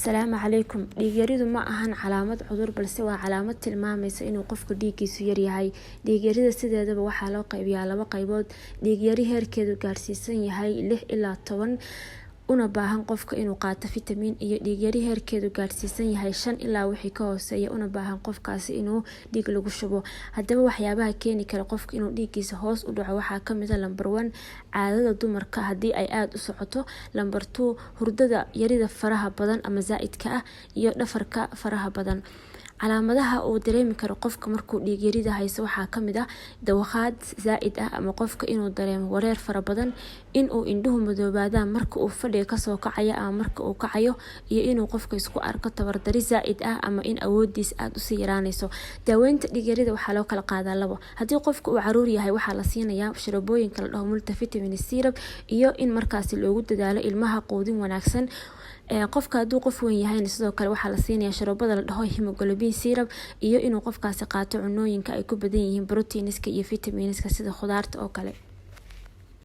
السلام عليكم dhiig-yaridu ma ahan calaamad cudur balse waa calaamad tilmaamaysa inuu qofku dhiiggiisu yar yahay dhiig-yarida sideedaba waxaa loo qaybiyaa laba qaybood dhiig-yari heerkeedu gaarsiisan yahay 6 ilaa 10 una baahan qofka inuu qaato fitamiin iyo dhiig-yari heerkeedu gaarsiisan yahay 5 ilaa wixii ka hooseeya una baahan qofkaasi inuu dhiig lagu shubo hadaba waxyaabaha keeni kara qofka inuu dhiiggiisa hoos u dhaco waxaa kamid ah number 1 caadada dumarka hadii ay aad u socoto number 2 hurdada yarida faraha badan ama zaa'idka ah iyo dhafarka faraha badan calaamadaha uu dareemi karo qofka markuu dhiig yarida hayso waxaa kamid ah dawakhaad zaa'id ah ama qofka inuu dareemo wareer fara badan inuu indhuhu madoobaadaan marka uu fadhiga kasoo kacayo ama marka uu kacayo iyo inuu qofka isku arko tabardari zaa'id ah ama in awoodiis aad u sii yaraanayso daaweynta dhiig yarida waxaa loo kala qaadaa labo hadii qofka uu caruur yahay waxaa la siinayaa sharoobooyin kala dhaho multivitamin syrup iyo in markaasi loogu dadaalo ilmaha quudin wanaagsan qofka haduu qof weyn yahay sidoo kale waxaa la siinayaa sharoobada la dhaho hemoglobin syrup iyo inuu qofkaasi qaato cunooyinka ay ku badan yihiin proteinska iyo vitaminska sida khudaarta oo kale